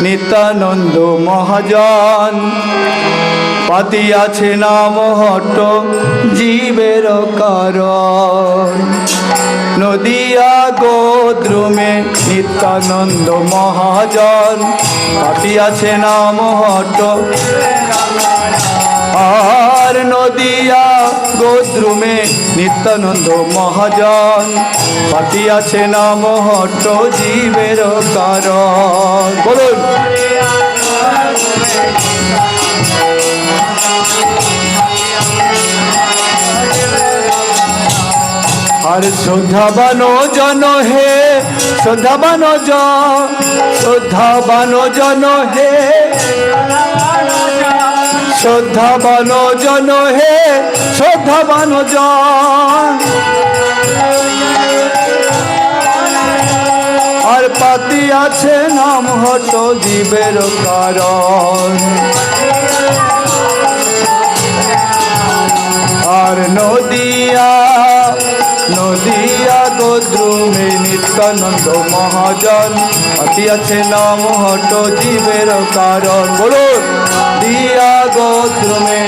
নিত্যানন্দ মহাজন। পাতিয়াছে নাম হট্ট জীবের কারণ। নদিয়া গোদ্রুমে নিত্যানন্দ মহাজন। পাতিয়াছে নাম হট্ট আর নদিয়া গোদ্রুমে নিত্যানন্দ মহাজন। পাতিয়াছে নাম হট্ট জীবের কারণ। বলুন আর শ্রদ্ধাবান জন হে, শ্রদ্ধাবান জন, শ্রদ্ধাবান জন হে, শ্রদ্ধাবান জন হে, শ্রদ্ধাবান জন। আর পাতিয়াছে নাম হট্ট জীবের কারণ। আর নদিয়া নদিয়া গোদ্রুমে নিত্যানন্দ মহাজন। পাতিয়াছে নাম হট্ট জীবের কারণ। বলুন দিয়া গোদ্রুমে।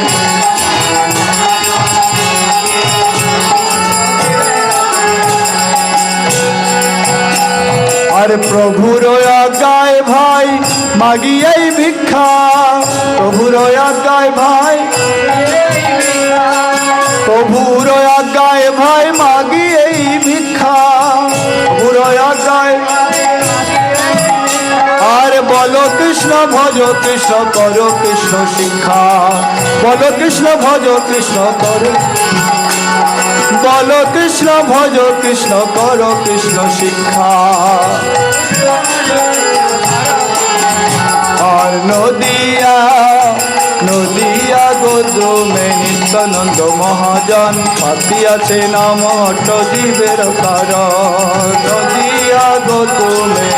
আর প্রভুর আজ্ঞায় ভাই মাগি এই ভিক্ষা। প্রভুর আজ্ঞায় ভাই, প্রভুর আজ্ঞায় ভাই মাগি এই ভিক্ষা। প্রভুর আজ্ঞায়। আর বলো কৃষ্ণ ভজ কৃষ্ণ করো কৃষ্ণ শিক্ষা। বলো কৃষ্ণ ভজ কৃষ্ণ করো, বলো কৃষ্ণ ভজ কৃষ্ণ করো কৃষ্ণ শিক্ষা। আর নদিয়া নদিয়া গোদ্রুমে নিত্যানন্দ মহাজন। পাতিয়াছে নাম হট্ট জীবের কারণ। নদিয়া গোদ্রুমে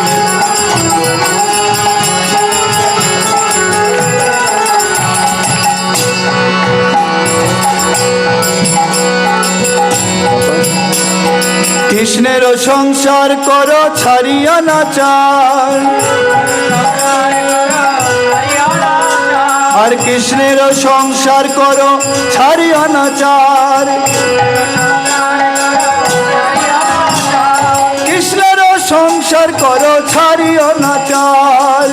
কৃষ্ণের সংসার করো ছাড়িয়া নাচার। আর কৃষ্ণের সংসার করো ছাড়িয়া নাচার। কৃষ্ণের সংসার করো ছাড়িয়া নাচার।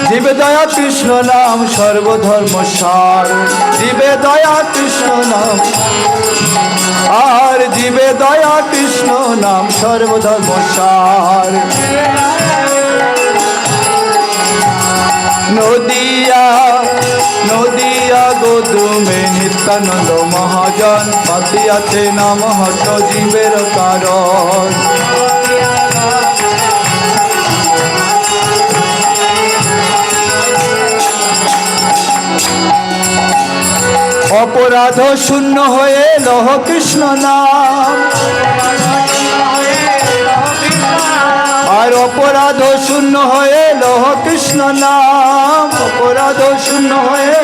জীবে দয়া কৃষ্ণ নাম সর্বধর্ম সার। জীবে দয়া কৃষ্ণ নাম, আর জীবে দয়া কৃষ্ণ নাম সর্বধর্ম সার। নদিয়া নদিয়া গোদ্রুমে নিত্যানন্দ মহাজন। পাতিয়াছে নাম হট্ট জীবের কারণ। অপরাধ শূন্য হয়ে লহ কৃষ্ণ নাম। আর অপরাধ শূন্য হয়ে লহ কৃষ্ণ নাম। অপরাধ শূন্য হয়ে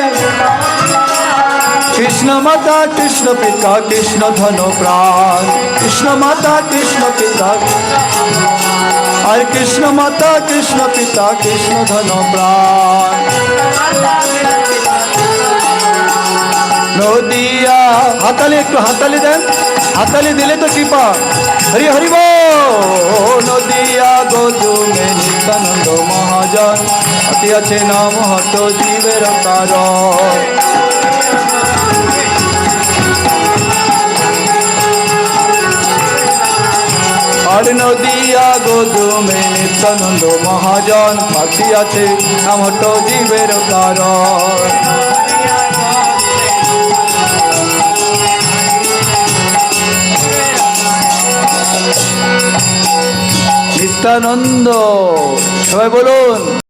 কৃষ্ণ মাতা কৃষ্ণ পিতা কৃষ্ণ ধন প্রাণ। কৃষ্ণ মাতা কৃষ্ণ পিতা, আর কৃষ্ণ মাতা কৃষ্ণ পিতা কৃষ্ণ ধন প্রাণ। নদিয়া হাতালি, একটু হাতালি দেন, হাতালি দিলে তো কৃপা। হরি হরি বল। নদিয়া গোদ্রুমে নিত্যানন্দ মহাজন। পাতিয়াছে নাম হট্ট জীবের কারণ। আর নদিয়া গোদ্রুমে নিত্যানন্দ মহাজন। পাতিয়াছে নাম হট্ট জীবের কারণ। নিত্যানন্দ, সবাই বলুন।